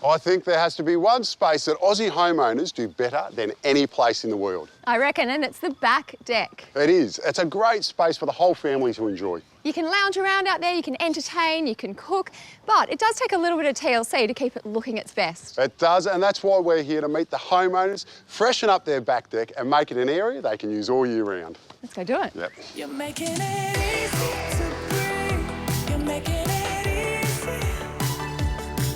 I think there has to be one space that Aussie homeowners do better than any place in the world. I reckon, and it's the back deck. It is. It's a great space for the whole family to enjoy. You can lounge around out there, you can entertain, you can cook, but it does take a little bit of TLC to keep it looking its best. It does, and that's why we're here to meet the homeowners, freshen up their back deck and make it an area they can use all year round. Let's go do it. Yep. You're making it easy to breathe. You're making it easy.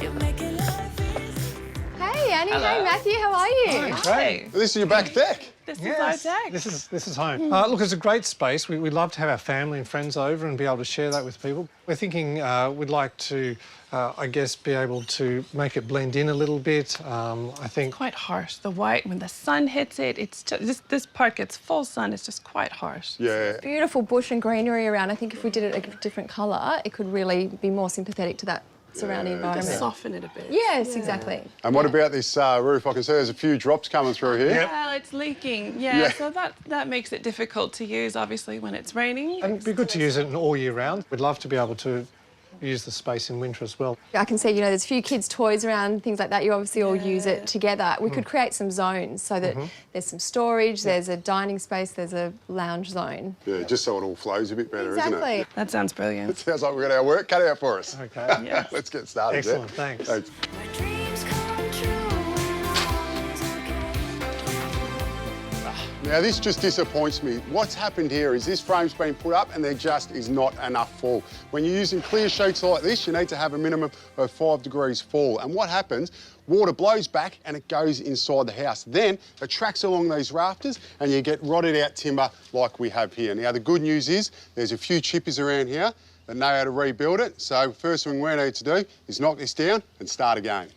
You're making life easy. Hey, Annie. Hello. Hey, Matthew. How are you? Great. This is your back deck. This is our deck. This is home. Look, it's a great space. We'd love to have our family and friends over and be able to share that with people. We're thinking we'd like to, I guess, be able to make it blend in a little bit. I think Quite harsh. The white, when the sun hits it, it's just, this part gets full sun. It's just quite harsh. Yeah. Beautiful bush and greenery around. I think if we did it a different colour, it could really be more sympathetic to that surrounding environment. Soften it a bit. Yes, exactly. And what about this roof? I can see there's a few drops coming through here. Yep. Well, it's leaking. Yeah, so that makes it difficult to use, obviously, when it's raining. and it'd be good to use it all year round. We'd love to be able to use the space in winter as well. I can see, you know, there's a few kids' toys around, things like that. You obviously all use it together. We could create some zones so that there's some storage, there's a dining space, there's a lounge zone. Yeah, just so it all flows a bit better, isn't Exactly. it? That sounds brilliant. Sounds like we've got our work cut out for us. Okay. Yeah. Let's get started. Excellent, Zach. thanks. My dreams come true when all is okay. Now, this just disappoints me. What's happened here is this frame's been put up and there just is not enough fall. When you're using clear sheets like this, you need to have a minimum of 5 degrees fall. And what happens, water blows back and it goes inside the house. Then it tracks along these rafters and you get rotted out timber like we have here. Now, the good news is there's a few chippers around here that know how to rebuild it. So first thing we need to do is knock this down and start again.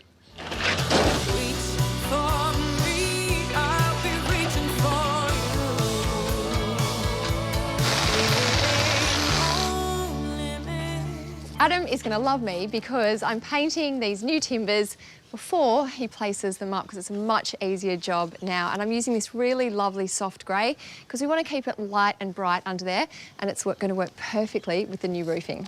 Adam is going to love me because I'm painting these new timbers before he places them up because it's a much easier job now. And I'm using this really lovely soft grey because we want to keep it light and bright under there, and it's going to work perfectly with the new roofing.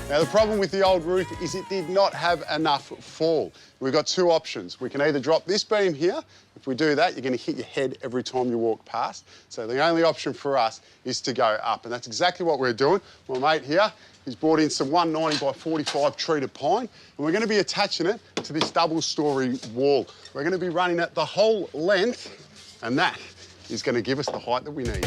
Now, the problem with the old roof is it did not have enough fall. We've got two options. We can either drop this beam here. If we do that, you're going to hit your head every time you walk past. So the only option for us is to go up, and that's exactly what we're doing. My mate here, he's brought in some 190 by 45 treated pine, and we're going to be attaching it to this double-storey wall. We're going to be running it the whole length, and that is going to give us the height that we need.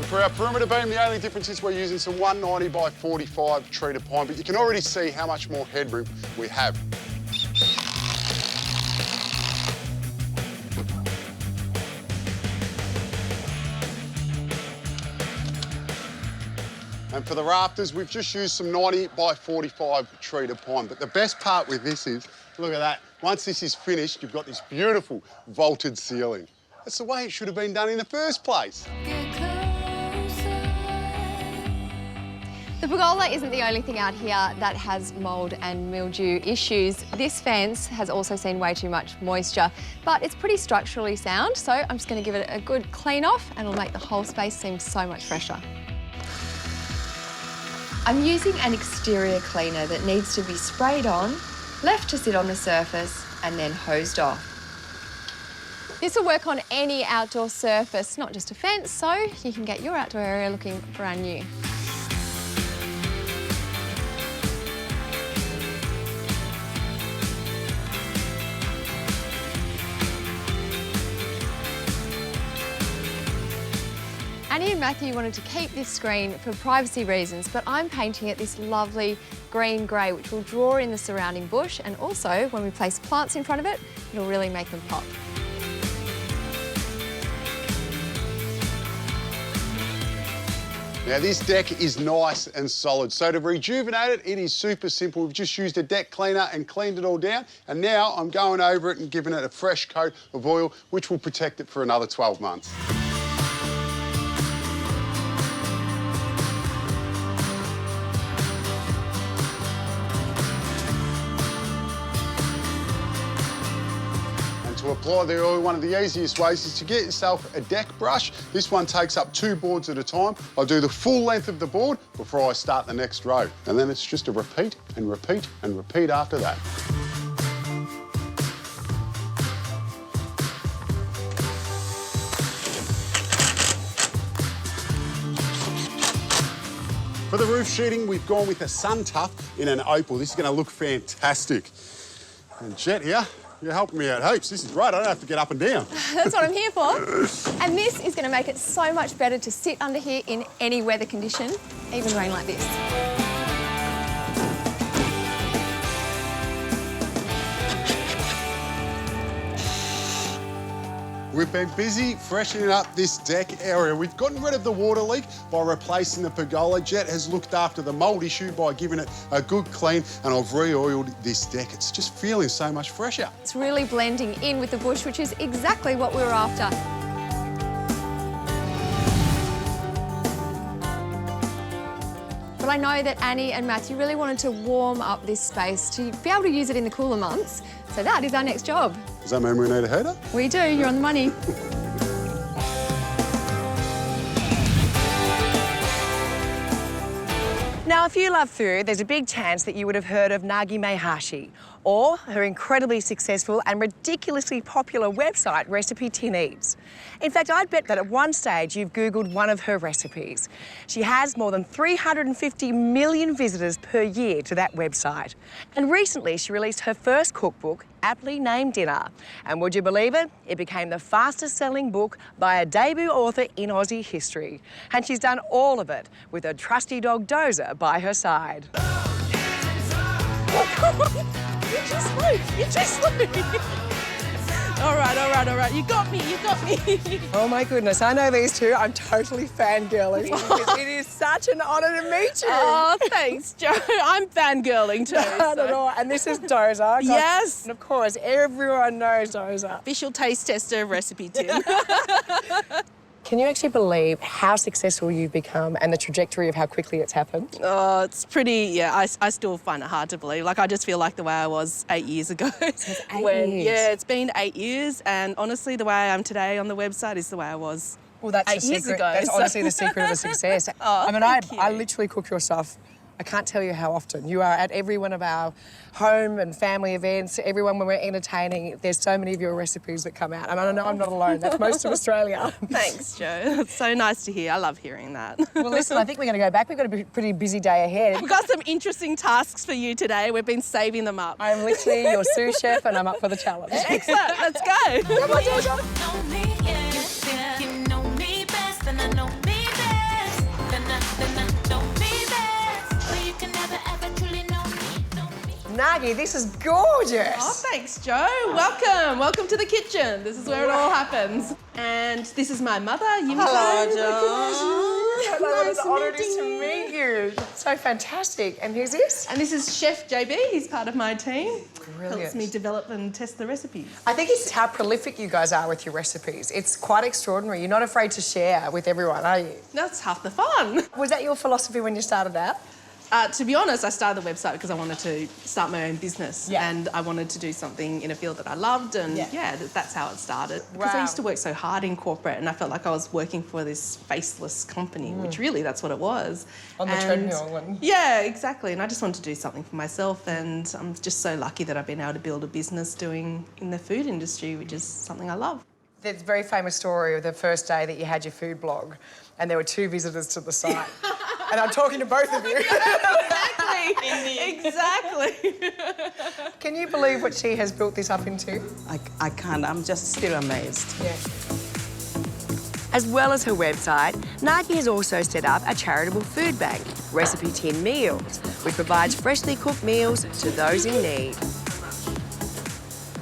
For our perimeter beam, the only difference is we're using some 190 by 45 treated pine, but you can already see how much more headroom we have. And for the rafters, we've just used some 90 by 45 treated pine. But the best part with this is, look at that. Once this is finished, you've got this beautiful vaulted ceiling. That's the way it should have been done in the first place. The pergola isn't the only thing out here that has mould and mildew issues. This fence has also seen way too much moisture, but it's pretty structurally sound, so I'm just going to give it a good clean off and it'll make the whole space seem so much fresher. I'm using an exterior cleaner that needs to be sprayed on, left to sit on the surface, and then hosed off. This will work on any outdoor surface, not just a fence, so you can get your outdoor area looking brand new. Annie and Matthew wanted to keep this screen for privacy reasons, but I'm painting it this lovely green grey, which will draw in the surrounding bush, and also when we place plants in front of it, it'll really make them pop. Now this deck is nice and solid, so to rejuvenate it, it is super simple. We've just used a deck cleaner and cleaned it all down, and now I'm going over it and giving it a fresh coat of oil, which will protect it for another 12 months. To apply the oil, one of the easiest ways is to get yourself a deck brush. This one takes up 2 boards at a time. I do the full length of the board before I start the next row. And then it's just a repeat and repeat and repeat after that. For the roof sheeting, we've gone with a Sun Tough in an opal. This is going to look fantastic. And Jet here, you're helping me out heaps. This is right, I don't have to get up and down. That's what I'm here for. And this is going to make it so much better to sit under here in any weather condition, even rain like this. We've been busy freshening up this deck area. We've gotten rid of the water leak by replacing the pergola. Jet has looked after the mould issue by giving it a good clean, and I've re-oiled this deck. It's just feeling so much fresher. It's really blending in with the bush, which is exactly what we were after. But I know that Annie and Matthew really wanted to warm up this space to be able to use it in the cooler months. So that is our next job. Does that mean we need a heater? We do, you're on the money. Now, if you love food, there's a big chance that you would have heard of Nagi Maehashi, or her incredibly successful and ridiculously popular website, Recipe Tin Eats. In fact, I'd bet that at one stage you've Googled one of her recipes. She has more than 350 million visitors per year to that website. And recently she released her first cookbook, aptly named Dinner. And would you believe it? It became the fastest selling book by a debut author in Aussie history. And she's done all of it with her trusty dog Dozer by her side. You're too slow. You're too slow. All right. You got me. Oh my goodness, I know these two. I'm totally fangirling because it is such an honour to meet you. Oh, thanks, Jo. I'm fangirling too. Not at all. And this is Dozer. God. Yes. And of course, everyone knows Dozer. Official taste tester of Recipe Tin. Can you actually believe how successful you've become and the trajectory of how quickly it's happened? Oh, it's pretty, yeah, I still find it hard to believe. Like, I just feel like the way I was 8 years ago. It's 8 years? Yeah, it's been 8 years, and honestly, the way I am today on the website is the way I was Well, that's 8 the years secret. ago. That's honestly the secret of the success. Oh, I mean, thank you. I literally cook your stuff. I can't tell you how often. You are at every one of our home and family events, everyone when we're entertaining. There's so many of your recipes that come out. And I know I'm not alone. That's most of Australia. Thanks, Jo. It's so nice to hear. I love hearing that. Well, listen, I think we're going to go back. We've got a pretty busy day ahead. We've got some interesting tasks for you today. We've been saving them up. I'm literally your sous chef and I'm up for the challenge. Excellent. Let's go. Come on, Dozer. Know me, yeah. You know me best, and I know me best. Then I know me best. But you can never ever truly know me. Nagi, this is gorgeous. Oh, thanks, Jo. Welcome to the kitchen. This is where it all happens. And this is my mother, Yimiko. Hello, Nice it's an honour meeting to meet you. So fantastic. And who's this? And this is Chef JB. He's part of my team. Brilliant. Helps me develop and test the recipes. I think it's how prolific you guys are with your recipes. It's quite extraordinary. You're not afraid to share with everyone, are you? That's half the fun. Was that your philosophy when you started out? To be honest, I started the website because I wanted to start my own business. Yeah. And I wanted to do something in a field that I loved, and Yeah. that's how it started. Because I Wow. used to work so hard in corporate, and I felt like I was working for this faceless company, which really that's what it was. On the treadmill and- Yeah, exactly. And I just wanted to do something for myself, and I'm just so lucky that I've been able to build a business doing in the food industry, which is something I love. There's a very famous story of the first day that you had your food blog and there were 2 visitors to the site. And I'm talking to both of you. Exactly. Can you believe what she has built this up into? I can't. I'm just still amazed. Yeah. As well as her website, Nagi has also set up a charitable food bank, Recipe Tin Meals, which provides freshly cooked meals to those in need.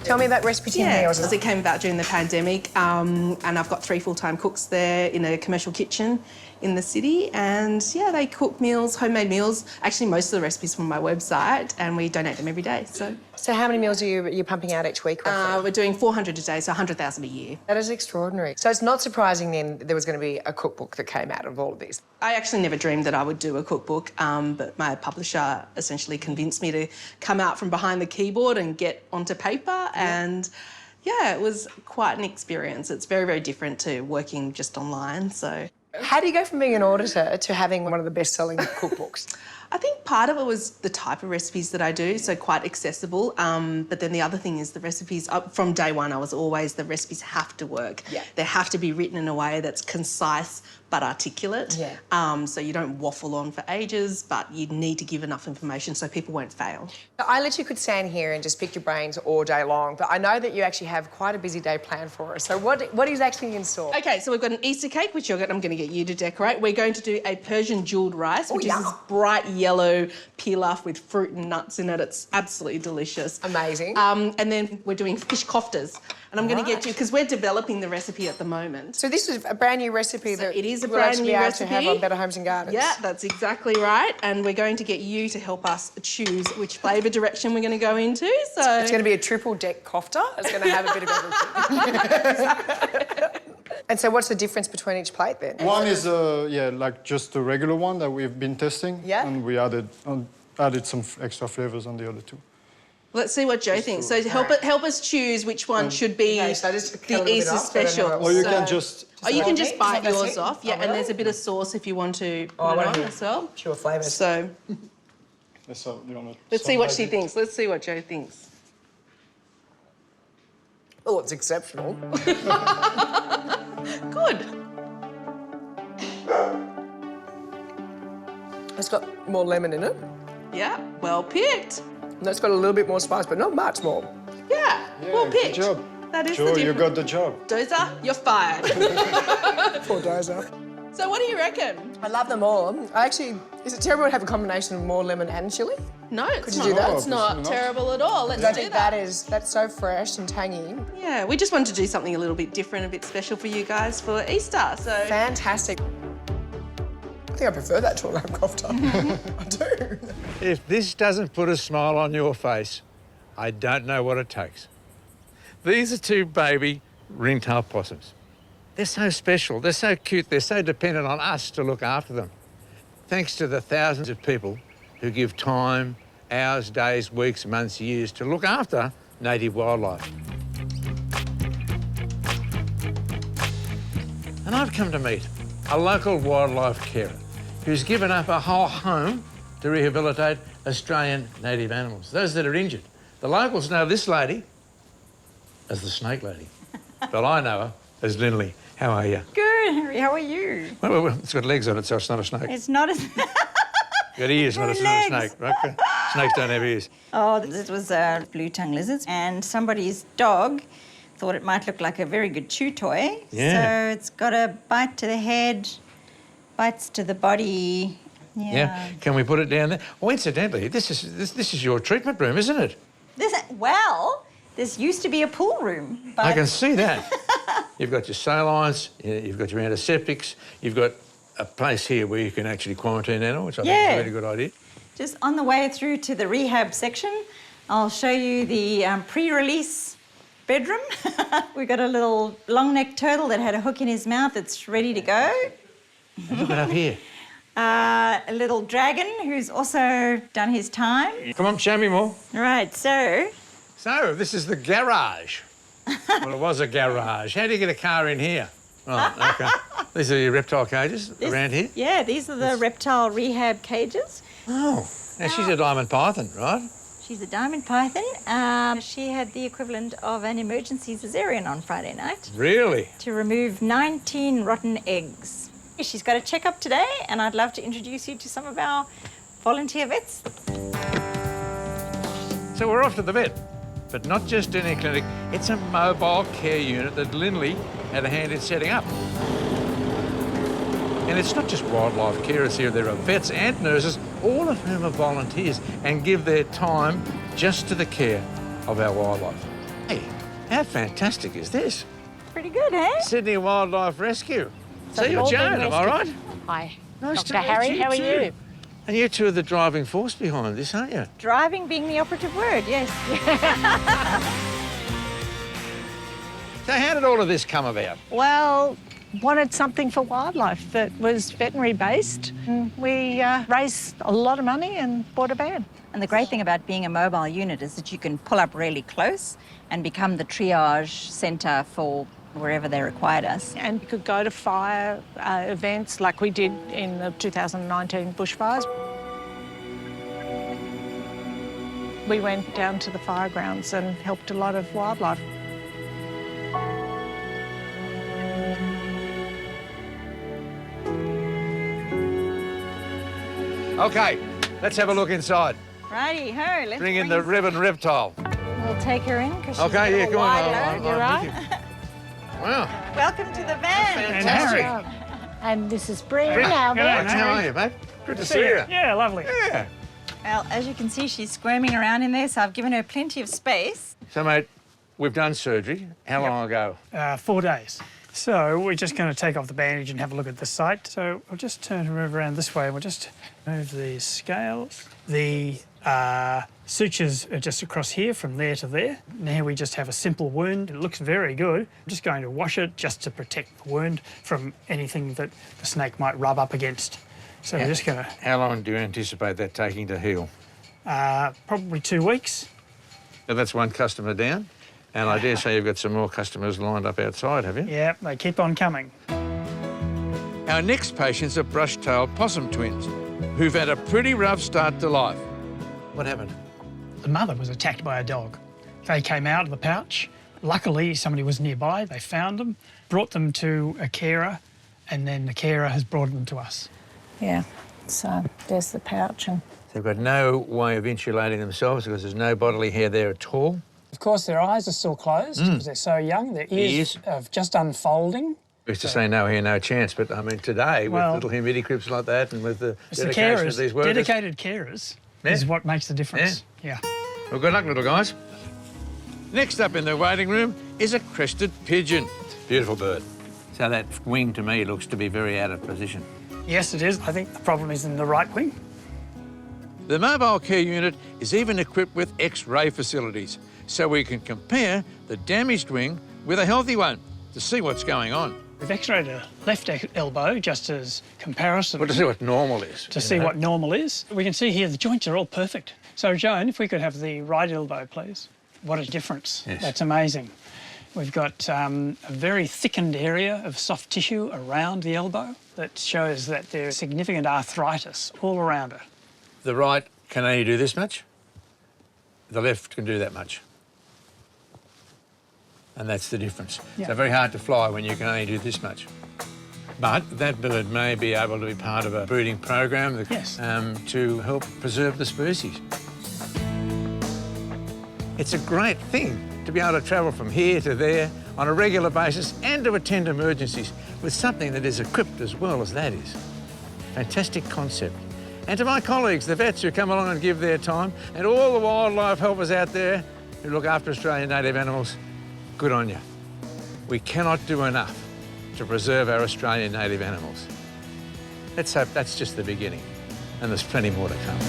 Tell me about Recipe Tin Yeah, meals. as it came about during the pandemic, and I've got 3 full-time cooks there in a commercial kitchen in the city, and yeah, they cook meals, homemade meals. Actually, most of the recipes from my website, and we donate them every day. So how many meals are you pumping out each week? We're doing 400 a day, so 100,000 a year. That is extraordinary. So it's not surprising then there was going to be a cookbook that came out of all of this. I actually never dreamed that I would do a cookbook, but my publisher essentially convinced me to come out from behind the keyboard and get onto paper, and yeah, it was quite an experience. It's very, very different to working just online, so. How do you go from being an auditor to having one of the best-selling cookbooks? I think part of it was the type of recipes that I do, so quite accessible. But then the other thing is the recipes, from day one, I was always, the recipes have to work. Yeah. They have to be written in a way that's concise but articulate. Yeah. So you don't waffle on for ages, but you need to give enough information so people won't fail. I literally could stand here and just pick your brains all day long, but I know that you actually have quite a busy day planned for us. So what is actually in store? Okay, so we've got an Easter cake, which I'm going to get you to decorate. We're going to do a Persian jewelled rice, which is this bright yellow pilaf with fruit and nuts in it. It's absolutely delicious. Amazing. And then we're doing fish koftas. And I'm going to get you, because we're developing the recipe at the moment. So this is a brand new recipe that it is a we'll brand actually new be able recipe. to have on Better Homes and Gardens. Yeah, that's exactly right. And we're going to get you to help us choose which flavour direction we're going to go into. So it's going to be a triple deck kofta. It's going to have a bit of everything. And so what's the difference between each plate then? One is like just a regular one that we've been testing. Yeah. And we added some extra flavours on the other two. Let's see what Joe thinks. So help us choose which one should be the Easter special. Or you can just... Oh, you can just bite yours off. Yeah, and there's a bit of sauce if you want to put it on as well. Pure flavours. So let's see what she thinks. Let's see what Joe thinks. Oh, it's exceptional. Good. It's got more lemon in it. Yeah, well picked. And it's got a little bit more spice, but not much more. Yeah, well picked. Good job. That is Joe, the difference. you got the job. Dozer, you're fired. Poor Dozer. So what do you reckon? I love them all. Is it terrible to have a combination of more lemon and chilli? No, it's you not. do that? It's not terrible at all. Let's I do think that. that's so fresh and tangy. Yeah, we just wanted to do something a little bit different, a bit special for you guys for Easter. So Fantastic. I think I prefer that to a lamb kofta. I do. If this doesn't put a smile on your face, I don't know what it takes. These are 2 baby ringtail possums. They're so special, they're so cute, they're so dependent on us to look after them. Thanks to the thousands of people who give time, hours, days, weeks, months, years to look after native wildlife. And I've come to meet a local wildlife carer who's given up a whole home to rehabilitate Australian native animals, those that are injured. The locals know this lady as the snake lady, but I know her as Lindley. How are you? Good, Harry. How are you? Well, it's got legs on it, so it's not a snake. It's not a... It's got ears, not a snake. Okay. Snakes don't have ears. Oh, this was blue-tongue lizards, and somebody's dog thought it might look like a very good chew toy. Yeah. So it's got a bite to the head, bites to the body. Yeah. Can we put it down there? Oh, incidentally, this is your treatment room, isn't it? This used to be a pool room. But... I can see that. You've got your salines, you've got your antiseptics, you've got a place here where you can actually quarantine animals, which I think is a really good idea. Just on the way through to the rehab section, I'll show you the pre-release bedroom. We've got a little long-necked turtle that had a hook in his mouth that's ready to go. And look it up here. A little dragon who's also done his time. Come on, show me more. Right, so this is the garage. Well, it was a garage. How do you get a car in here? Oh, OK. These are your reptile cages around here? Yeah, these are the reptile rehab cages. Oh, now she's a diamond python, right? She's a diamond python. She had the equivalent of an emergency cesarean on Friday night. Really? To remove 19 rotten eggs. She's got a checkup today, and I'd love to introduce you to some of our volunteer vets. So we're off to the vet, but not just any clinic. It's a mobile care unit that Lindley had a hand in setting up. And it's not just wildlife carers here. There are vets and nurses, all of whom are volunteers and give their time just to the care of our wildlife. Hey, how fantastic is this? Pretty good, eh? Sydney Wildlife Rescue. So So you're all been Joan, am I right? Hi. Nice Dr. to meet Harry, you how are too. you? And you two are the driving force behind this, aren't you? Driving being the operative word, yes. So how did all of this come about? Well, wanted something for wildlife that was veterinary based. We raised a lot of money and bought a van. And the great thing about being a mobile unit is that you can pull up really close and become the triage centre for wherever they required us. And we could go to fire events like we did in the 2019 bushfires. We went down to the fire grounds and helped a lot of wildlife. OK, let's have a look inside. Righty-ho, let's Bring in the ribbon reptile. We'll take her in because she's OK, a yeah, little go on. wide I'm load. You're right. with you. Wow. Welcome to the van. And Harry. And this is Bree, Bree, our how vet. are you, mate? Good to see you. Yeah, lovely. Yeah. Well, as you can see, she's squirming around in there, so I've given her plenty of space. So, mate, we've done surgery. How long ago? 4 days. So we're just going to take off the bandage and have a look at the site. So I'll just turn her around this way. We'll just move the scales. The sutures are just across here from there to there. Now we just have a simple wound. It looks very good. I'm just going to wash it just to protect the wound from anything that the snake might rub up against. So we're just going to... How long do you anticipate that taking to heal? Probably 2 weeks. Now, that's one customer down. And I dare say you've got some more customers lined up outside, have you? Yeah, they keep on coming. Our next patients are brush-tailed possum twins who've had a pretty rough start to life. What happened? The mother was attacked by a dog. They came out of the pouch. Luckily, somebody was nearby. They found them, brought them to a carer, and then the carer has brought them to us. Yeah, so there's the pouch. And They've got no way of insulating themselves because there's no bodily hair there at all. Of course, their eyes are still closed because they're so young. Their ears are just unfolding. We used to say no hair, no chance, but I mean today Well, with little humidity crips like that and with the It's the dedication of carers, these workers. dedicated carers, is what makes the difference. Yeah. Well, good luck, little guys. Next up in the waiting room is a crested pigeon. Beautiful bird. So that wing to me looks to be very out of position. Yes, it is. I think the problem is in the right wing. The mobile care unit is even equipped with X-ray facilities, so we can compare the damaged wing with a healthy one to see what's going on. We've x-rayed a left elbow just as comparison. Well, to see what normal is. To see what normal is. We can see here the joints are all perfect. So, Joan, if we could have the right elbow, please. What a difference. Yes. That's amazing. We've got a very thickened area of soft tissue around the elbow that shows that there's significant arthritis all around it. The right can only do this much. The left can do that much. And that's the difference. Yeah. So very hard to fly when you can only do this much. But that bird may be able to be part of a breeding program that, to help preserve the species. It's a great thing to be able to travel from here to there on a regular basis and to attend emergencies with something that is equipped as well as that is. Fantastic concept. And to my colleagues, the vets who come along and give their time, and all the wildlife helpers out there who look after Australian native animals, good on you. We cannot do enough to preserve our Australian native animals. Let's hope that's just the beginning, and there's plenty more to come.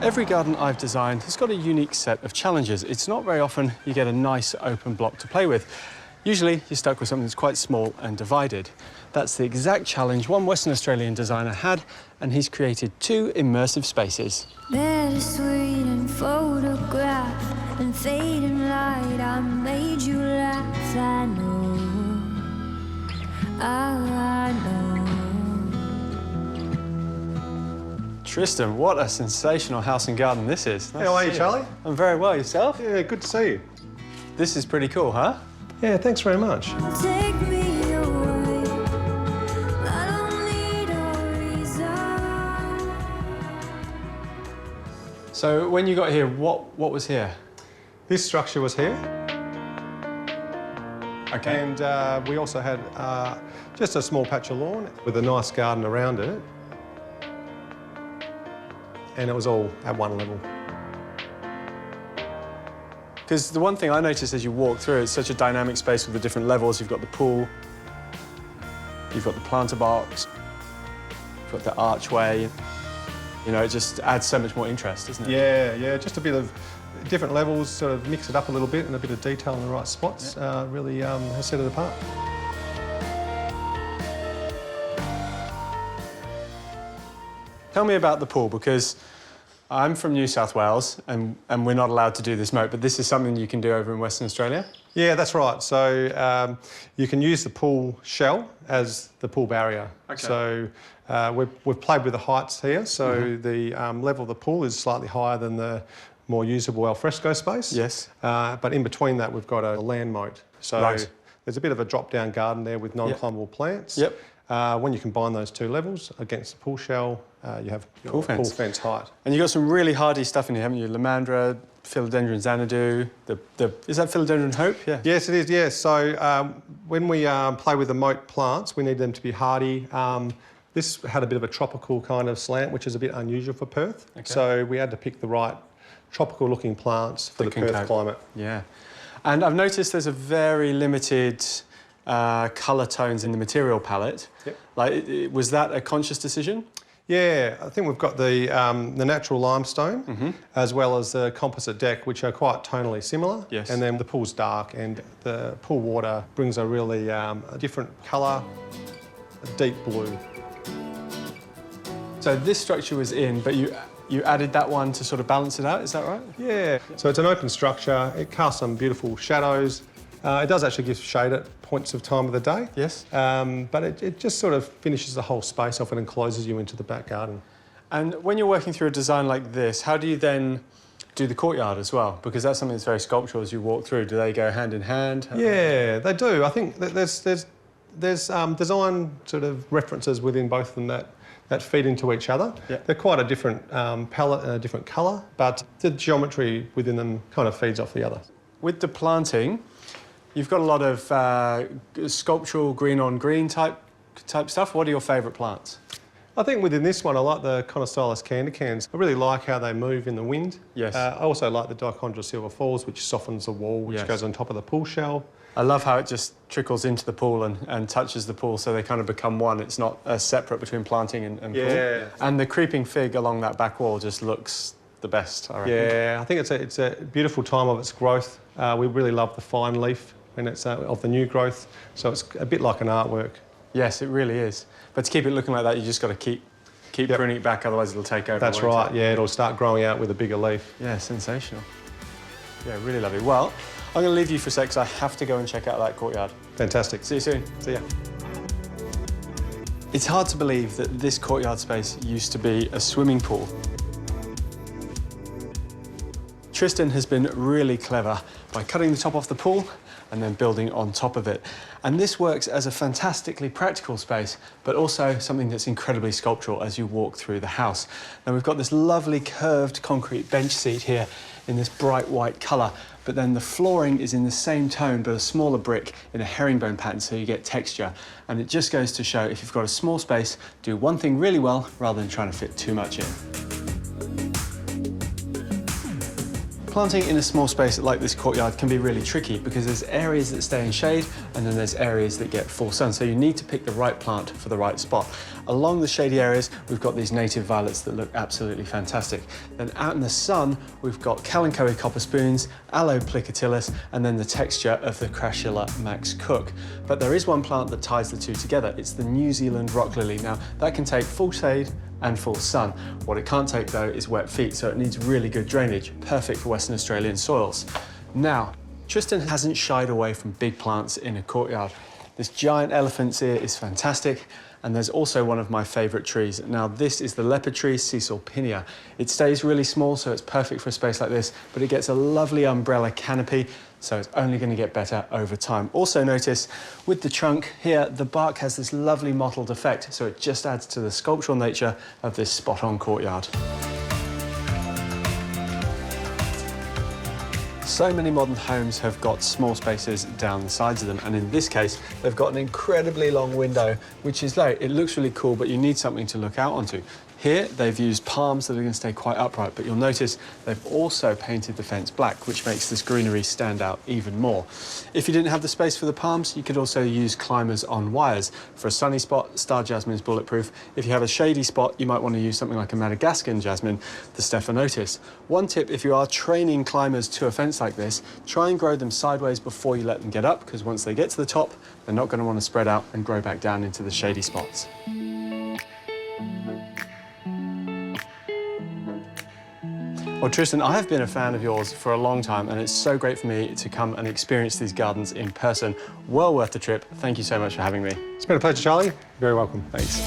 Every garden I've designed has got a unique set of challenges. It's not very often you get a nice open block to play with. Usually you're stuck with something that's quite small and divided. That's the exact challenge one Western Australian designer had, and he's created 2 immersive spaces. Bittersweet and photograph and fading light. I made you laugh. I know. I know. Tristan, what a sensational house and garden this is. How are you, Charlie? I'm very well. Yourself? Yeah, good to see you. This is pretty cool, huh? Yeah, thanks very much. Take me away. I don't need a reason. So when you got here, what was here? This structure was here. Okay. And we also had just a small patch of lawn with a nice garden around it. And it was all at one level. Because the one thing I noticed as you walk through, it's such a dynamic space with the different levels. You've got the pool, you've got the planter box, you've got the archway. You know, it just adds so much more interest, doesn't it? Yeah, just a bit of different levels, sort of mix it up a little bit and a bit of detail in the right spots really has set it apart. Tell me about the pool, because I'm from New South Wales and we're not allowed to do this moat, but this is something you can do over in Western Australia? Yeah, that's right. So you can use the pool shell as the pool barrier. Okay. So we've played with the heights here. So the level of the pool is slightly higher than the more usable alfresco space. Yes. But in between that, we've got a land moat. So there's a bit of a drop-down garden there with non-climbable plants. Yep. When you combine those two levels against the pool shell, you have pool fence height. And you've got some really hardy stuff in here, haven't you? Lomandra, Philodendron Xanadu, is that Philodendron Hope? Yeah. Yes, it is, yes. So when we play with the moat plants, we need them to be hardy. This had a bit of a tropical kind of slant, which is a bit unusual for Perth. Okay. So we had to pick the right tropical-looking plants for the Perth climate. Yeah. And I've noticed there's a very limited colour tones in the material palette. Yep. Like, was that a conscious decision? Yeah, I think we've got the natural limestone as well as the composite deck, which are quite tonally similar. Yes. And then the pool's dark and the pool water brings a really a different colour, a deep blue. So this structure was in, but you added that one to sort of balance it out, is that right? Yeah. So it's an open structure. It casts some beautiful shadows. It does actually give shade at points of time of the day. Yes. But it just sort of finishes the whole space off and encloses you into the back garden. And when you're working through a design like this, how do you then do the courtyard as well? Because that's something that's very sculptural as you walk through. Do they go hand in hand? Yeah, they do. I think that there's design sort of references within both of them that feed into each other. Yep. They're quite a different palette and a different colour, but the geometry within them kind of feeds off the other. With the planting, you've got a lot of sculptural green-on-green type stuff. What are your favourite plants? I think within this one, I like the Conostylus candicans. I really like how they move in the wind. Yes. I also like the Dichondra silver falls, which softens the wall, which goes on top of the pool shell. I love how it just trickles into the pool and touches the pool, so they kind of become one. It's not separate between planting and pool. And the creeping fig along that back wall just looks the best, I reckon. Yeah, I think it's a beautiful time of its growth. We really love the fine leaf when it's of the new growth, so it's a bit like an artwork. Yes, it really is. But to keep it looking like that, you just got to keep pruning it back, otherwise it'll take over. That's right, yeah, it'll start growing out with a bigger leaf. Yeah, sensational. Yeah, really lovely. Well, I'm going to leave you for a sec because I have to go and check out that courtyard. Fantastic. See you soon. See ya. It's hard to believe that this courtyard space used to be a swimming pool. Tristan has been really clever by cutting the top off the pool and then building on top of it. And this works as a fantastically practical space, but also something that's incredibly sculptural as you walk through the house. Now, we've got this lovely curved concrete bench seat here in this bright white colour, but then the flooring is in the same tone, but a smaller brick in a herringbone pattern, so you get texture. And it just goes to show, if you've got a small space, do one thing really well rather than trying to fit too much in. Planting in a small space like this courtyard can be really tricky because there's areas that stay in shade and then there's areas that get full sun. So you need to pick the right plant for the right spot. Along the shady areas, we've got these native violets that look absolutely fantastic. Then out in the sun, we've got Kalanchoe copper spoons, Aloe plicotilus, and then the texture of the Crassula Max Cook. But there is one plant that ties the two together. It's the New Zealand rock lily. Now, that can take full shade and full sun. What it can't take though is wet feet, so it needs really good drainage, perfect for Western Australian soils. Now, Tristan hasn't shied away from big plants in a courtyard. This giant elephant's ear is fantastic, and there's also one of my favourite trees. Now, this is the leopard tree, Cecil Pinea. It stays really small, so it's perfect for a space like this, but it gets a lovely umbrella canopy, so it's only going to get better over time. Also notice, with the trunk here, the bark has this lovely mottled effect, so it just adds to the sculptural nature of this spot-on courtyard. So many modern homes have got small spaces down the sides of them, and in this case, they've got an incredibly long window, which is low. It looks really cool, but you need something to look out onto. Here, they've used palms that are going to stay quite upright, but you'll notice they've also painted the fence black, which makes this greenery stand out even more. If you didn't have the space for the palms, you could also use climbers on wires. For a sunny spot, star jasmine's bulletproof. If you have a shady spot, you might want to use something like a Madagascan jasmine, the stephanotis. One tip, if you are training climbers to a fence like this, try and grow them sideways before you let them get up, because once they get to the top, they're not going to want to spread out and grow back down into the shady spots. Well, Tristan, I have been a fan of yours for a long time, and it's so great for me to come and experience these gardens in person. Well worth the trip. Thank you so much for having me. It's been a pleasure, Charlie. Very welcome. Thanks.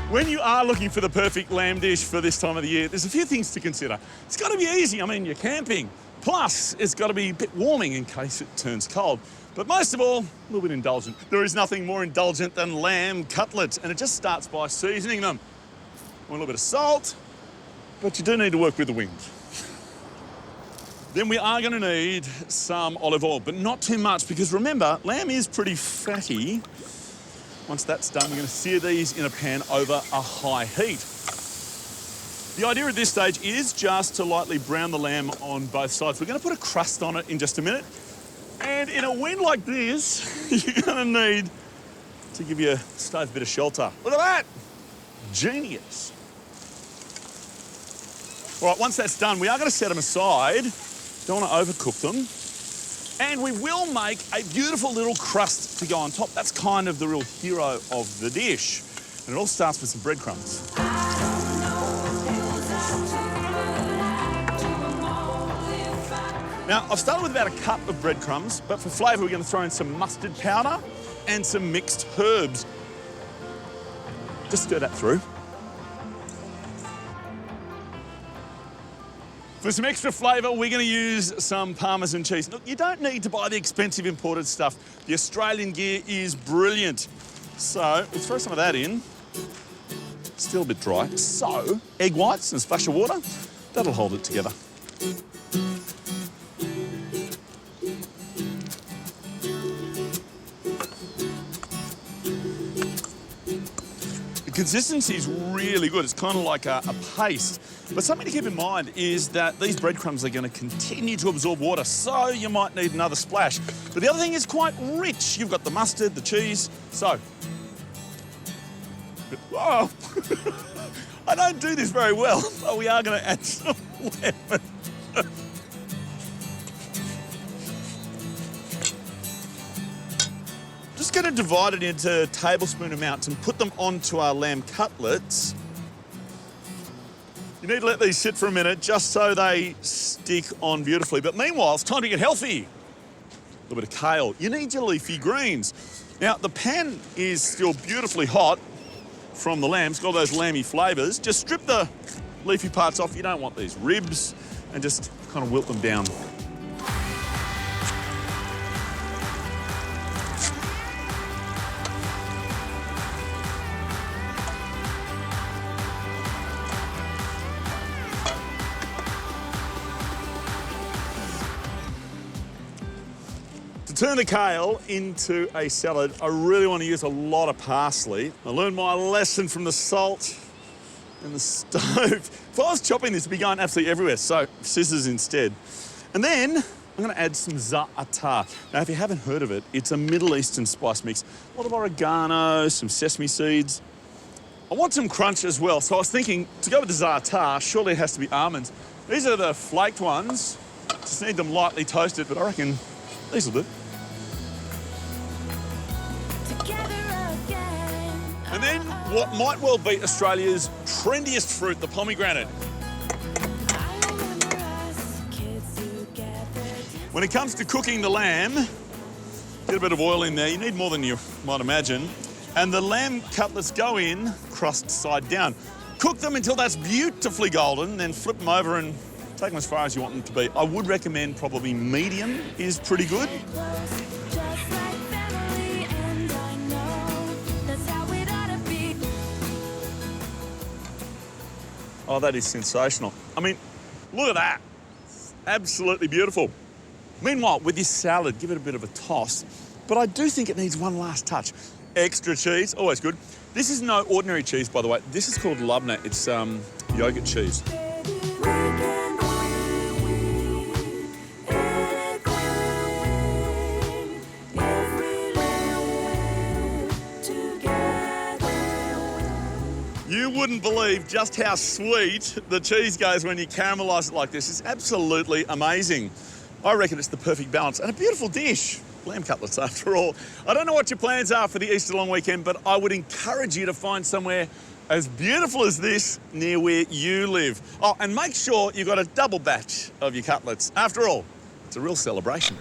When you are looking for the perfect lamb dish for this time of the year, there's a few things to consider. It's got to be easy. I mean, you're camping. Plus, it's got to be a bit warming in case it turns cold. But most of all, a little bit indulgent. There is nothing more indulgent than lamb cutlets, and it just starts by seasoning them. A little bit of salt, but you do need to work with the wind. Then we are going to need some olive oil, but not too much, because remember, lamb is pretty fatty. Once that's done, we're going to sear these in a pan over a high heat. The idea at this stage is just to lightly brown the lamb on both sides. We're going to put a crust on it in just a minute. And in a wind like this, you're going to need to give your stove a bit of shelter. Look at that! Genius. All right, once that's done, we are going to set them aside. Don't want to overcook them. And we will make a beautiful little crust to go on top. That's kind of the real hero of the dish. And it all starts with some breadcrumbs. Now, I've started with about a cup of breadcrumbs, but for flavour, we're going to throw in some mustard powder and some mixed herbs. Just stir that through. For some extra flavour, we're going to use some Parmesan cheese. Look, you don't need to buy the expensive imported stuff. The Australian gear is brilliant. So, we'll throw some of that in. Still a bit dry. So, egg whites and a splash of water. That'll hold it together. The consistency is really good. It's kind of like a paste. But something to keep in mind is that these breadcrumbs are going to continue to absorb water, so you might need another splash. But the other thing is quite rich. You've got the mustard, the cheese, so... Oh, I don't do this very well, but we are going to add some lemon. Just going to divide it into tablespoon amounts and put them onto our lamb cutlets. You need to let these sit for a minute just so they stick on beautifully. But meanwhile, it's time to get healthy. A little bit of kale. You need your leafy greens. Now, the pan is still beautifully hot from the lamb. It's got all those lamby flavours. Just strip the leafy parts off. You don't want these ribs, and just kind of wilt them down. To turn the kale into a salad, I really want to use a lot of parsley. I learned my lesson from the salt and the stove. If I was chopping this, it'd be going absolutely everywhere, so scissors instead. And then I'm going to add some za'atar. Now, if you haven't heard of it, it's a Middle Eastern spice mix. A lot of oregano, some sesame seeds. I want some crunch as well, so I was thinking, to go with the za'atar, surely it has to be almonds. These are the flaked ones. Just need them lightly toasted, but I reckon these will do. And then what might well be Australia's trendiest fruit, the pomegranate. When it comes to cooking the lamb, get a bit of oil in there. You need more than you might imagine. And the lamb cutlets go in crust side down. Cook them until that's beautifully golden, then flip them over and take them as far as you want them to be. I would recommend probably medium is pretty good. Oh, that is sensational. I mean, look at that. Absolutely beautiful. Meanwhile, with this salad, give it a bit of a toss. But I do think it needs one last touch. Extra cheese, always good. This is no ordinary cheese, by the way. This is called labneh. It's yogurt cheese. You wouldn't believe just how sweet the cheese goes when you caramelise it like this. It's absolutely amazing. I reckon it's the perfect balance and a beautiful dish. Lamb cutlets, after all. I don't know what your plans are for the Easter long weekend, but I would encourage you to find somewhere as beautiful as this near where you live. Oh, and make sure you've got a double batch of your cutlets. After all, it's a real celebration.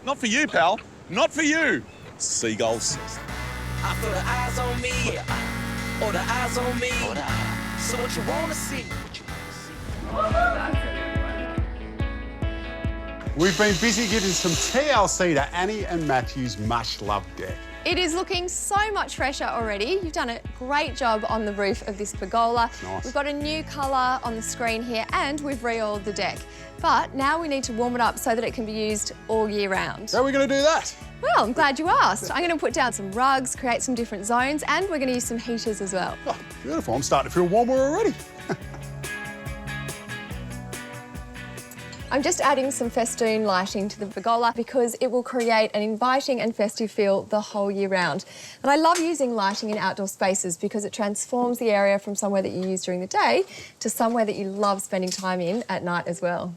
Not for you, pal. Not for you. Seagulls. I feel the eyes on me, or the eyes on me. So what you wanna see? We've been busy giving some TLC to Annie and Matthew's much-loved deck. It is looking so much fresher already. You've done a great job on the roof of this pergola. Nice. We've got a new colour on the screen here and we've re-oiled the deck. But now we need to warm it up so that it can be used all year round. How are we going to do that? Well, I'm glad you asked. I'm going to put down some rugs, create some different zones, and we're going to use some heaters as well. Oh, beautiful. I'm starting to feel warmer already. I'm just adding some festoon lighting to the pergola because it will create an inviting and festive feel the whole year round. And I love using lighting in outdoor spaces because it transforms the area from somewhere that you use during the day to somewhere that you love spending time in at night as well.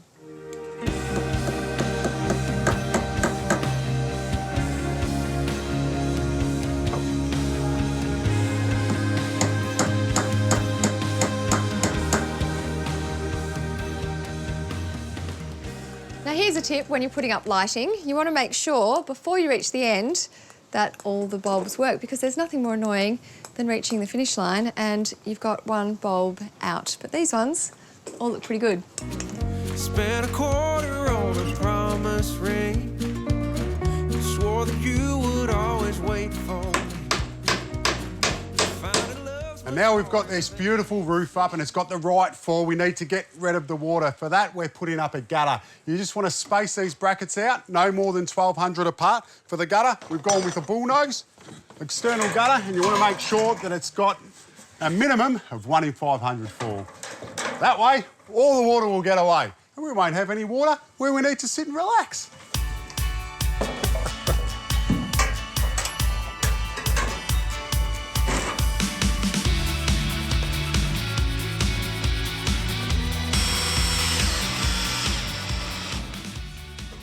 Now here's a tip when you're putting up lighting. You want to make sure before you reach the end that all the bulbs work because there's nothing more annoying than reaching the finish line and you've got one bulb out. But these ones all look pretty good. Spent a quarter on a promise ring. You swore that you would always wait for me. And now we've got this beautiful roof up and it's got the right fall. We need to get rid of the water. For that, we're putting up a gutter. You just want to space these brackets out, no more than 1,200 apart. For the gutter, we've gone with a bull nose, external gutter, and you want to make sure that it's got a minimum of 1 in 500 fall. That way, all the water will get away. And we won't have any water where we need to sit and relax.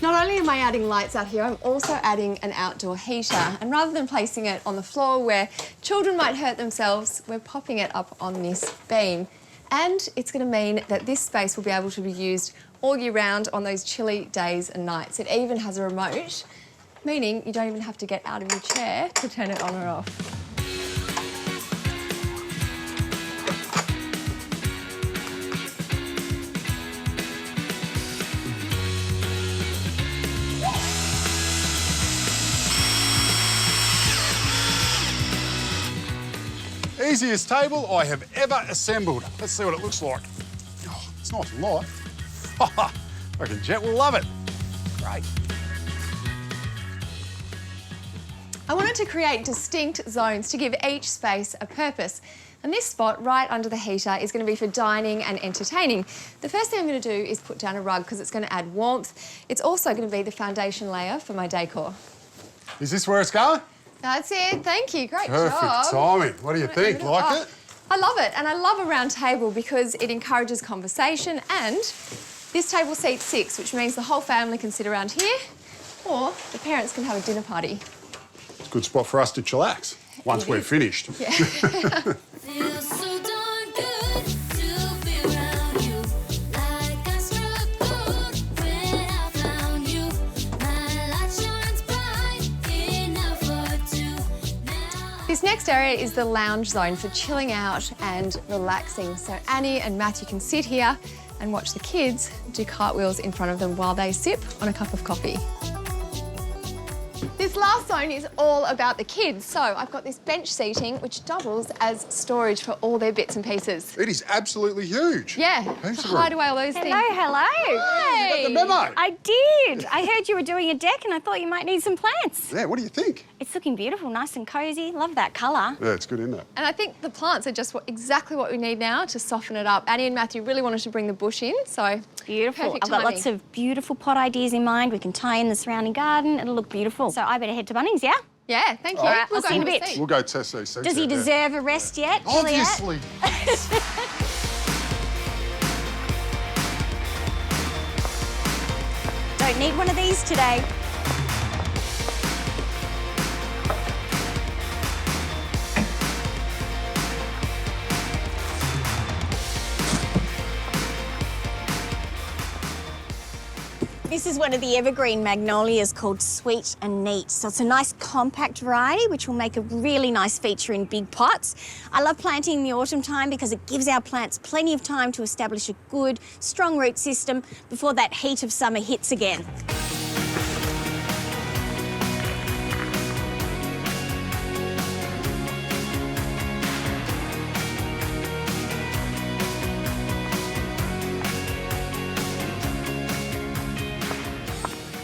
Not only am I adding lights out here, I'm also adding an outdoor heater. And rather than placing it on the floor where children might hurt themselves, we're popping it up on this beam. And it's going to mean that this space will be able to be used all year round on those chilly days and nights. It even has a remote, meaning you don't even have to get out of your chair to turn it on or off. Easiest table I have ever assembled. Let's see what it looks like. Oh, it's nice and light. I reckon Jet will love it. Great. I wanted to create distinct zones to give each space a purpose. And this spot right under the heater is going to be for dining and entertaining. The first thing I'm going to do is put down a rug because it's going to add warmth. It's also going to be the foundation layer for my decor. Is this where it's going? That's it. Thank you. Great job. Perfect timing. What do you think? Like it? I love it. And I love a round table because it encourages conversation and this table seats 6, which means the whole family can sit around here or the parents can have a dinner party. It's a good spot for us to chillax once we're finished. Yeah. This next area is the lounge zone for chilling out and relaxing. So Annie and Matthew can sit here and watch the kids do cartwheels in front of them while they sip on a cup of coffee. This last zone is all about the kids. So I've got this bench seating, which doubles as storage for all their bits and pieces. It is absolutely huge. Yeah, Heaps to of room. hide away all those things. Hello. Hey. You got the memo. I did. I heard you were doing a deck and I thought you might need some plants. Yeah, what do you think? It's looking beautiful, nice and cosy. Love that colour. Yeah, it's good, isn't it? And I think the plants are just exactly what we need now to soften it up. Annie and Matthew really wanted to bring the bush in, so beautiful. perfect I've got timing. lots of beautiful pot ideas in mind. We can tie in the surrounding garden. It'll look beautiful. So I better head to Bunnings, yeah? Yeah, thank you. All right, I'll go see you in a have bit. seat. We'll go test these. Does he deserve a rest yet, Juliet? Obviously. Don't need one of these today. This is one of the evergreen magnolias called Sweet and Neat. So it's a nice compact variety, which will make a really nice feature in big pots. I love planting in the autumn time because it gives our plants plenty of time to establish a good, strong root system before that heat of summer hits again.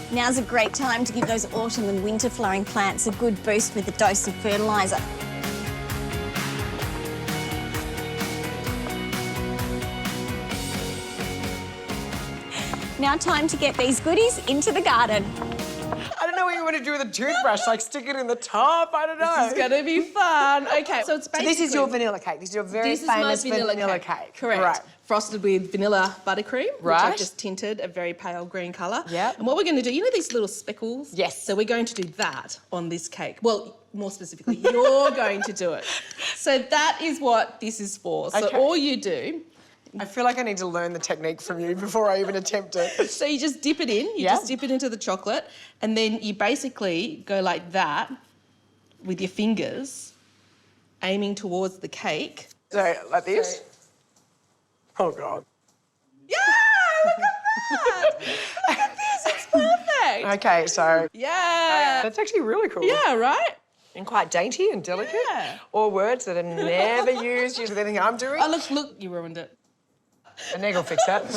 Now's a great time to give those autumn and winter flowering plants a good boost with a dose of fertiliser. Now time to get these goodies into the garden. I don't know what you want to do with a toothbrush, like stick it in the top, I don't know. This is going to be fun. Okay, so it's basically... So this is your vanilla cake. This is your very famous vanilla cake. Correct. Right. Frosted with vanilla buttercream, which Right. I've just tinted a very pale green colour. Yeah. And what we're going to do, you know these little speckles? Yes. So we're going to do that on this cake. Well, more specifically, you're going to do it. So that is what this is for. So Okay. all you do... I feel like I need to learn the technique from you before I even attempt it. So you just dip it in, you just dip it into the chocolate, and then you basically go like that with your fingers, aiming towards the cake. So, like this? Oh, God. Yeah, look at that! Look at this, it's perfect! Okay, so... Yeah! That's actually really cool. Yeah, right? And quite dainty and delicate. Yeah. All words that are never used with anything I'm doing. Oh, look, you ruined it. And Neg will fix that.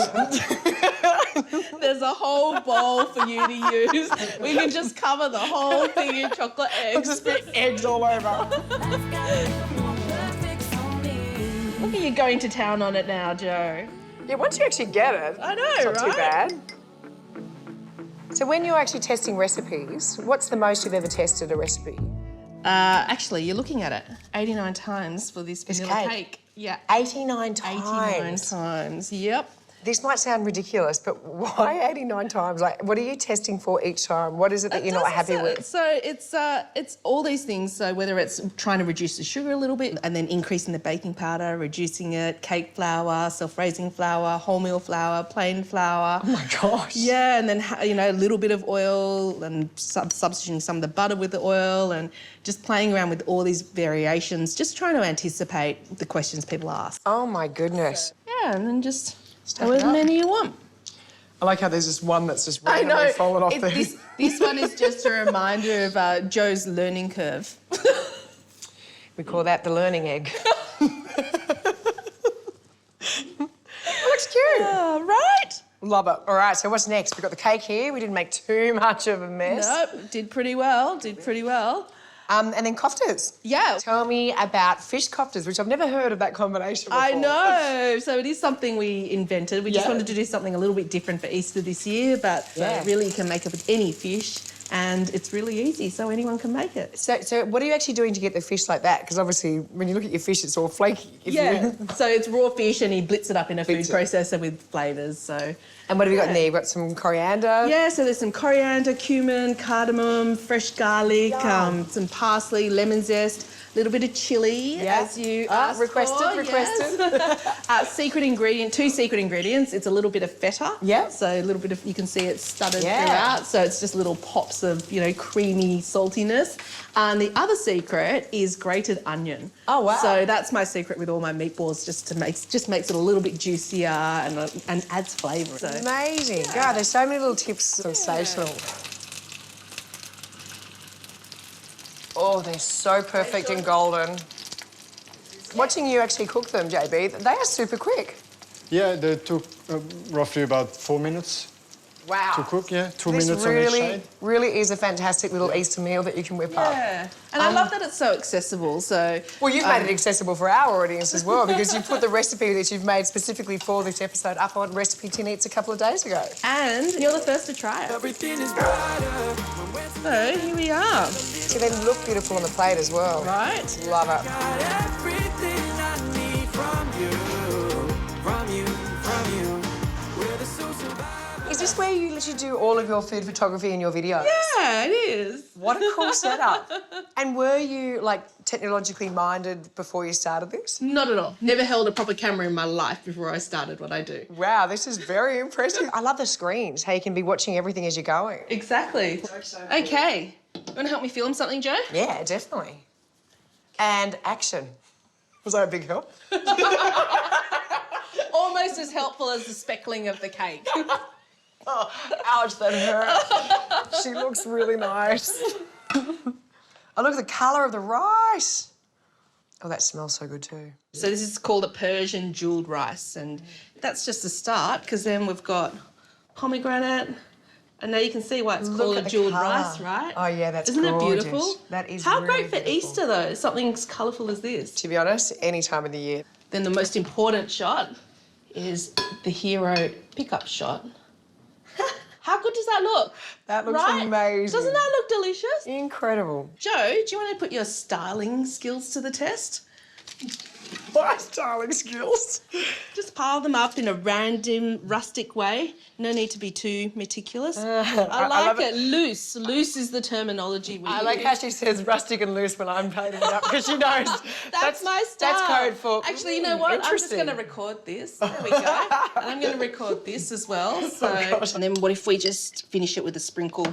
There's a whole bowl for you to use. We can just cover the whole thing in chocolate eggs. I'll just put eggs all over. Look at you going to town on it now, Joe. Yeah, once you actually get it, I know, it's not too right? bad. So when you're actually testing recipes, what's the most you've ever tested a recipe? Actually, you're looking at it 89 times for this vanilla cake. Yeah. 89 times. 89 times, yep. This might sound ridiculous, but why 89 times? Like, what are you testing for each time? What is it that you're not happy with? So it's all these things. So whether it's trying to reduce the sugar a little bit and then increasing the baking powder, reducing it, cake flour, self-raising flour, wholemeal flour, plain flour. Oh my gosh. Yeah, and then, you know, a little bit of oil and substituting some of the butter with the oil and just playing around with all these variations, just trying to anticipate the questions people ask. Oh my goodness. Yeah, and then just Stack go it as up. many you want. I like how there's this one that's just I randomly know. fallen off there. This one is just a reminder of Joe's learning curve. We call that the learning egg. Looks cute. Right? Love it. All right, so what's next? We've got the cake here. We didn't make too much of a mess. Nope, did pretty well, did pretty well. And then koftas. Yeah. Tell me about fish koftas, which I've never heard of that combination before. I know. So it is something we invented. We just Yeah. wanted to do something a little bit different for Easter this year, but Yeah. really you can make it with any fish and it's really easy, so anyone can make it. So what are you actually doing to get the fish like that? Because obviously when you look at your fish, it's all flaky. Yeah, so it's raw fish and he blitz it up in a food processor with flavours, so... And what have you got in there? You've got some coriander? Yeah, so there's some coriander, cumin, cardamom, fresh garlic, some parsley, lemon zest, a little bit of chilli, as you asked requested. Yes. Secret ingredient, 2 secret ingredients. It's a little bit of feta. Yeah. So a little bit of, you can see it studded Yeah. throughout. So it's just little pops of, you know, creamy saltiness. And the other secret is grated onion. Oh, wow. So that's my secret with all my meatballs, just makes it a little bit juicier and adds flavour. So. Amazing. God, there's so many little tips. Sensational. Oh, they're so perfect and golden. Watching you actually cook them, JB, they are super quick. Yeah, they took roughly about 4 minutes Wow. to cook, yeah. 2 This minutes on each really, side. really is a fantastic little Easter meal that you can whip up. Yeah, and I love that it's so accessible, so... Well, you've made it accessible for our audience as well, because you put the recipe that you've made specifically for this episode up on Recipe Tin Eats a couple of days ago. And you're the first to try it. So, here we are. So they look beautiful on the plate as well. Right. Love it. Is this where you literally do all of your food photography in your videos? Yeah, it is. What a cool setup. And were you, like, technologically minded before you started this? Not at all. Never held a proper camera in my life before I started what I do. Wow, this is very impressive. I love the screens, how you can be watching everything as you're going. Exactly. Okay. You want to help me film something, Joe? Yeah, definitely. And action. Was that a big help? Almost as helpful as the speckling of the cake. Oh, ouch, that hurt. She looks really nice. Oh, look at the colour of the rice. Oh, that smells so good too. So this is called a Persian jewelled rice, and that's just a start, because then we've got pomegranate, and now you can see why it's called a jewelled rice, right? Oh, yeah, that's Isn't gorgeous. it beautiful? That is How really great for beautiful. Easter, though, something as colourful as this. To be honest, any time of the year. Then the most important shot is the hero pickup shot. How good does that look? That looks right? amazing. Doesn't that look delicious? Incredible. Joe, do you want to put your styling skills to the test? My styling skills? Just pile them up in a random, rustic way. No need to be too meticulous. I like it. Loose. Loose is the terminology we use. I like how she says rustic and loose when I'm painting it up, because she knows That's my style. That's code for... Actually, you know what? I'm just interesting. going to record this. There we go. And I'm going to record this as well. So, and then what if we just finish it with a sprinkle?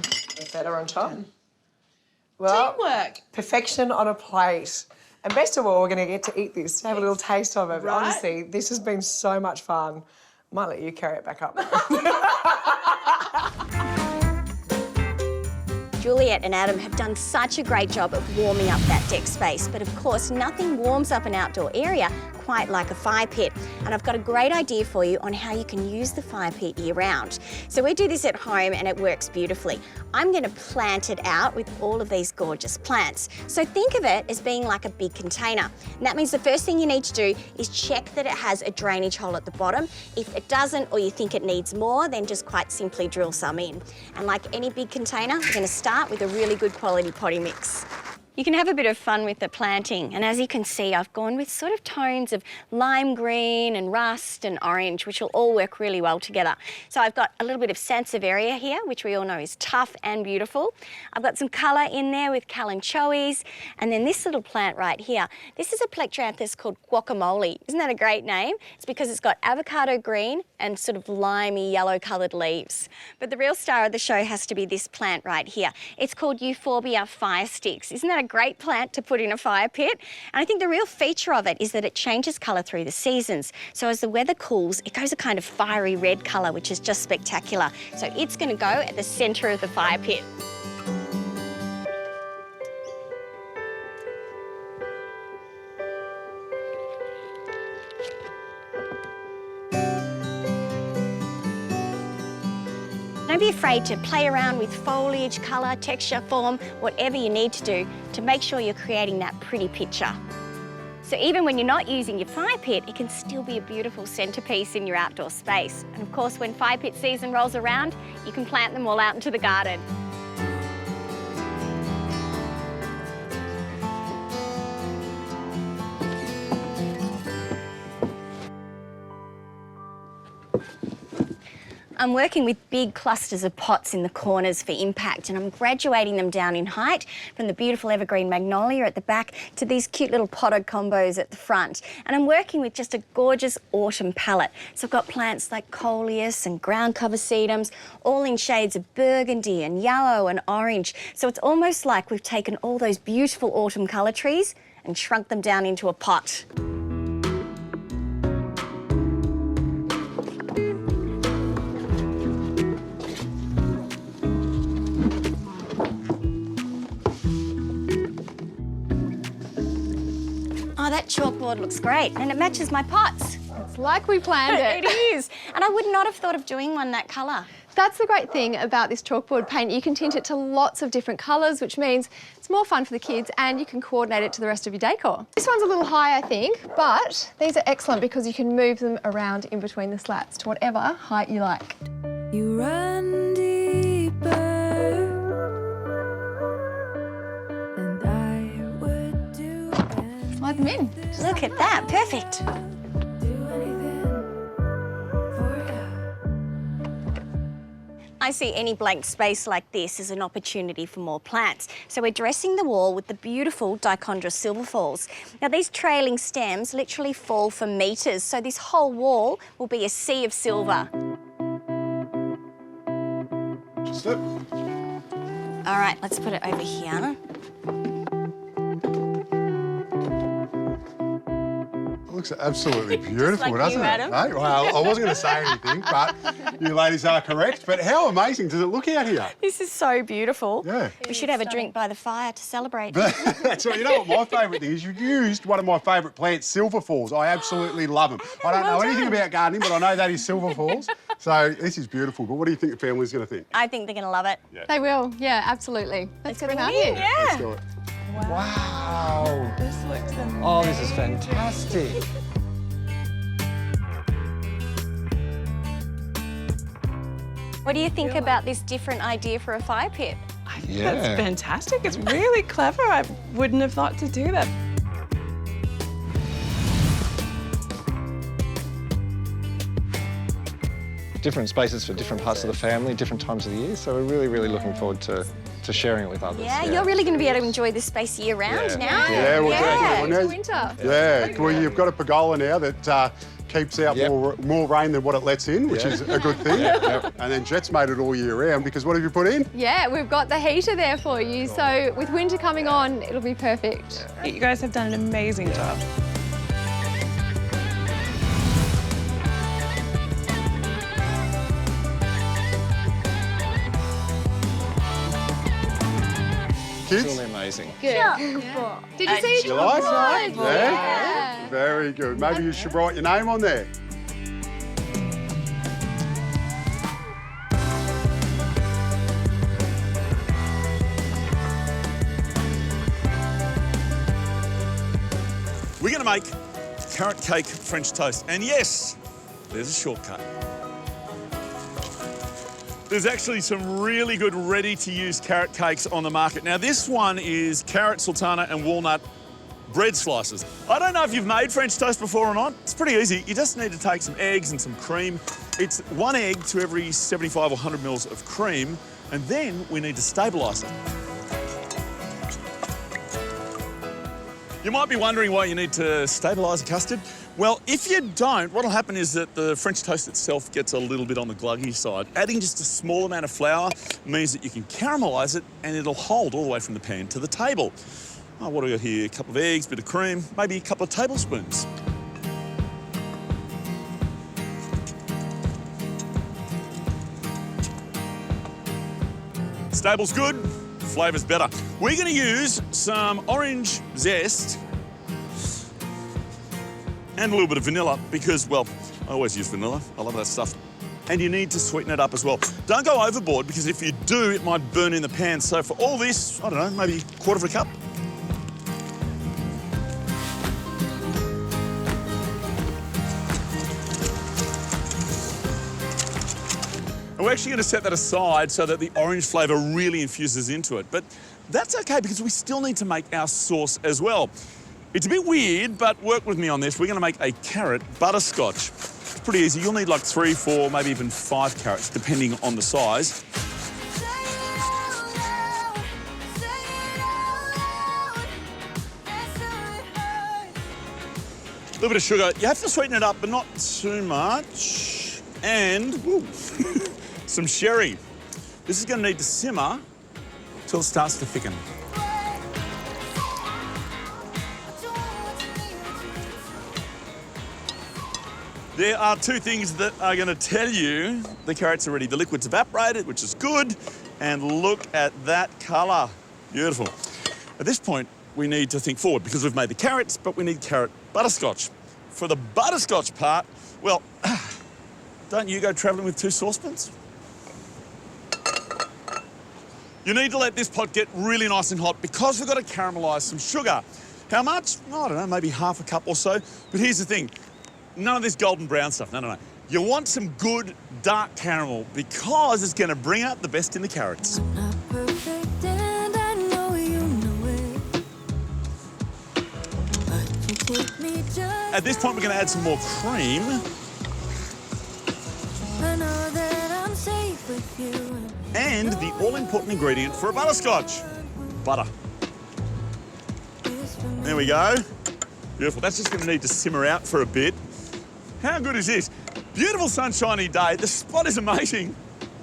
Better on top. Well, teamwork. Perfection on a plate. And best of all, we're going to get to eat this, have a little taste of it. Right. Honestly, this has been so much fun. Might let you carry it back up. Juliet and Adam have done such a great job of warming up that deck space, but of course nothing warms up an outdoor area quite like a fire pit. And I've got a great idea for you on how you can use the fire pit year round. So we do this at home and it works beautifully. I'm going to plant it out with all of these gorgeous plants. So think of it as being like a big container. And that means the first thing you need to do is check that it has a drainage hole at the bottom. If it doesn't, or you think it needs more, then just quite simply drill some in. And like any big container, we're going to start with a really good quality potting mix. You can have a bit of fun with the planting, and as you can see, I've gone with sort of tones of lime green and rust and orange, which will all work really well together. So I've got a little bit of Sansevieria here, which we all know is tough and beautiful. I've got some colour in there with Kalanchoes, and then this little plant right here. This is a Plectranthus called guacamole. Isn't that a great name? It's because it's got avocado green and sort of limey yellow coloured leaves. But the real star of the show has to be this plant right here. It's called Euphorbia fire sticks. Isn't that a great plant to put in a fire pit? And I think the real feature of it is that it changes colour through the seasons. So as the weather cools, it goes a kind of fiery red colour, which is just spectacular. So it's going to go at the centre of the fire pit. Don't be afraid to play around with foliage, colour, texture, form, whatever you need to do to make sure you're creating that pretty picture. So even when you're not using your fire pit, it can still be a beautiful centrepiece in your outdoor space. And of course, when fire pit season rolls around, you can plant them all out into the garden. I'm working with big clusters of pots in the corners for impact, and I'm graduating them down in height from the beautiful evergreen magnolia at the back to these cute little potted combos at the front. And I'm working with just a gorgeous autumn palette. So I've got plants like coleus and ground cover sedums, all in shades of burgundy and yellow and orange. So it's almost like we've taken all those beautiful autumn colour trees and shrunk them down into a pot. chalkboard looks great and it matches my pots. It's like we planned it. It is. And I would not have thought of doing one that colour. That's the great thing about this chalkboard paint. You can tint it to lots of different colours, which means it's more fun for the kids and you can coordinate it to the rest of your decor. This one's a little high, I think, but these are excellent because you can move them around in between the slats to whatever height you like. You run deeper, and I would do Slide them in. Look at that, perfect. I see any blank space like this as an opportunity for more plants. So we're dressing the wall with the beautiful dichondra silverfalls. Now these trailing stems literally fall for metres, so this whole wall will be a sea of silver. Just it. All right, let's put it over here. It looks absolutely beautiful, like doesn't you, it? Adam. Hey, well, I wasn't going to say anything, but you ladies are correct. But how amazing does it look out here? This is so beautiful. Yeah. We should have a drink by the fire to celebrate. So you know what my favourite thing is? You used one of my favourite plants, silver falls. I absolutely love them. I don't know anything about gardening, but I know that is silver falls. So this is beautiful. But what do you think the family's going to think? I think they're going to love it. Yeah. They will, yeah, absolutely. Let's get them out bring it in, here. yeah. Let's do it. Wow. This looks amazing. Oh, this is fantastic. What do you think about this different idea for a fire pit? I think that's fantastic. It's really clever. I wouldn't have thought to do that. Different spaces for different parts of the family, different times of the year. So we're really, really looking forward to sharing it with others. Yeah, you're really going to be able to enjoy this space year round now. Yeah, well, Into winter. Yeah, well, you've got a pergola now that keeps out more rain than what it lets in, which is a good thing. And then Jet's made it all year round because what have you put in? Yeah, we've got the heater there for you. So with winter coming on, it'll be perfect. You guys have done an amazing job. Kids? Truly amazing. Good. Yeah. Did you see it? You like it? Yeah. Very good. Maybe you should write your name on there. We're going to make carrot cake French toast. And yes, there's a shortcut. There's actually some really good ready-to-use carrot cakes on the market. Now, this one is carrot, sultana and walnut bread slices. I don't know if you've made French toast before or not. It's pretty easy. You just need to take some eggs and some cream. It's 1 egg to every 75 or 100 mils of cream, and then we need to stabilise it. You might be wondering why you need to stabilise a custard. Well, if you don't, what'll happen is that the French toast itself gets a little bit on the gluggy side. Adding just a small amount of flour means that you can caramelise it and it'll hold all the way from the pan to the table. Oh, what do we got here? A couple of eggs, bit of cream, maybe a couple of tablespoons. Stable's good, flavour's better. We're going to use some orange zest and a little bit of vanilla because, well, I always use vanilla. I love that stuff. And you need to sweeten it up as well. Don't go overboard because if you do, it might burn in the pan. So for all this, I don't know, maybe a quarter of a cup. And we're actually going to set that aside so that the orange flavour really infuses into it. But that's okay because we still need to make our sauce as well. It's a bit weird, but work with me on this. We're going to make a carrot butterscotch. It's pretty easy. You'll need like 3, 4, maybe even 5 carrots, depending on the size. A little bit of sugar. You have to sweeten it up, but not too much. And some sherry. This is going to need to simmer till it starts to thicken. There are 2 things that are going to tell you the carrots are ready. The liquid's evaporated, which is good, and look at that colour. Beautiful. At this point, we need to think forward because we've made the carrots, but we need carrot butterscotch. For the butterscotch part, well, don't you go travelling with 2 saucepans? You need to let this pot get really nice and hot because we've got to caramelise some sugar. How much? Oh, I don't know, maybe half a cup or so. But here's the thing, none of this golden brown stuff, no. You want some good dark caramel because it's going to bring out the best in the carrots. Perfect and I know you know it. But you take me just At this point, we're going to add some more cream. I know that I'm safe with you. And the all-important ingredient for a butterscotch, butter. There we go. Beautiful. That's just going to need to simmer out for a bit. How good is this? Beautiful sunshiny day. The spot is amazing,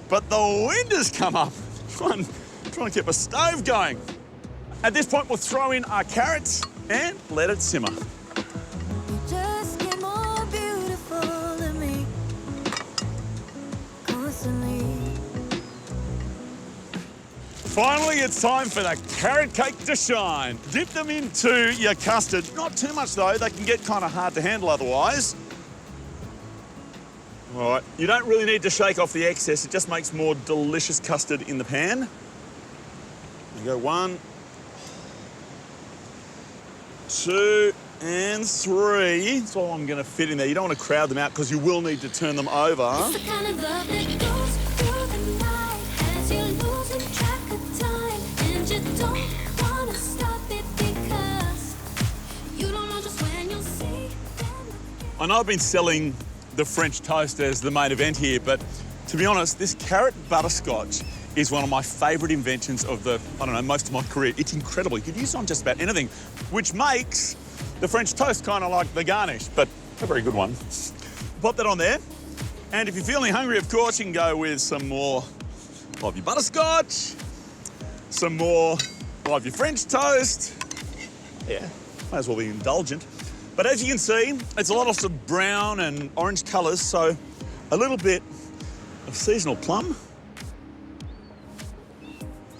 but the wind has come up. Trying to keep a stove going. At this point, we'll throw in our carrots and let it simmer. You just get more beautiful than me. Constantly. Finally, it's time for the carrot cake to shine. Dip them into your custard. Not too much, though. They can get kind of hard to handle otherwise. All right, you don't really need to shake off the excess. It just makes more delicious custard in the pan. There you go, 1, 2, and 3. That's all I'm going to fit in there. You don't want to crowd them out because you will need to turn them over. It's the kind of love that goes through the night as you're losing track of time, and you don't want to stop it because you don't know just when you'll see them. I know I've been selling the French toast as the main event here, but to be honest, this carrot butterscotch is one of my favourite inventions of the, most of my career. It's incredible. You could use it on just about anything, which makes the French toast kind of like the garnish, but a very good one. Pop that on there. And if you're feeling hungry, of course, you can go with some more of your butterscotch, some more of your French toast. Yeah, might as well be indulgent. But as you can see, it's a lot of sort of brown and orange colours, so a little bit of seasonal plum.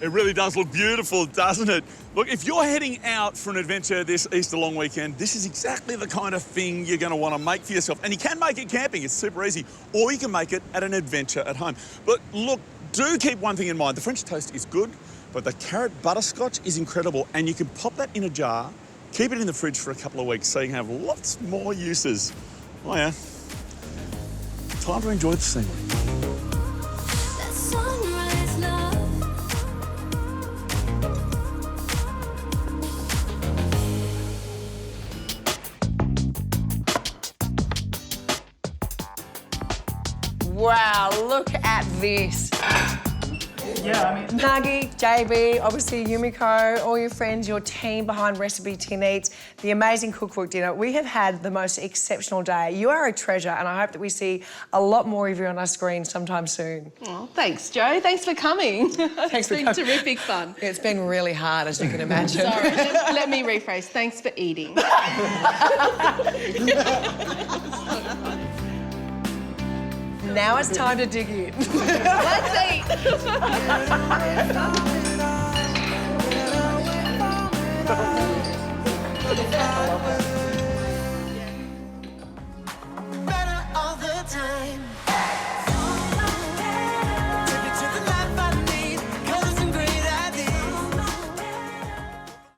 It really does look beautiful, doesn't it? Look, if you're heading out for an adventure this Easter long weekend, this is exactly the kind of thing you're going to want to make for yourself. And you can make it camping, it's super easy, or you can make it at an adventure at home. But look, do keep one thing in mind. The French toast is good, but the carrot butterscotch is incredible, and you can pop that in a jar, keep it in the fridge for a couple of weeks so you can have lots more uses. Oh yeah, time to enjoy the scenery. That sunrise love. Wow, look at this. Yeah, I mean... Nagi, JB, obviously Yumiko, all your friends, your team behind Recipe Tin Eats, the amazing cookbook dinner. We have had the most exceptional day. You are a treasure, and I hope that we see a lot more of you on our screen sometime soon. Oh, thanks, Jo. Thanks for coming. Thanks for been coming. terrific fun. It's been really hard, as you can imagine. Sorry, let me rephrase. Thanks for eating. Now it's time to dig in. Let's eat. Let's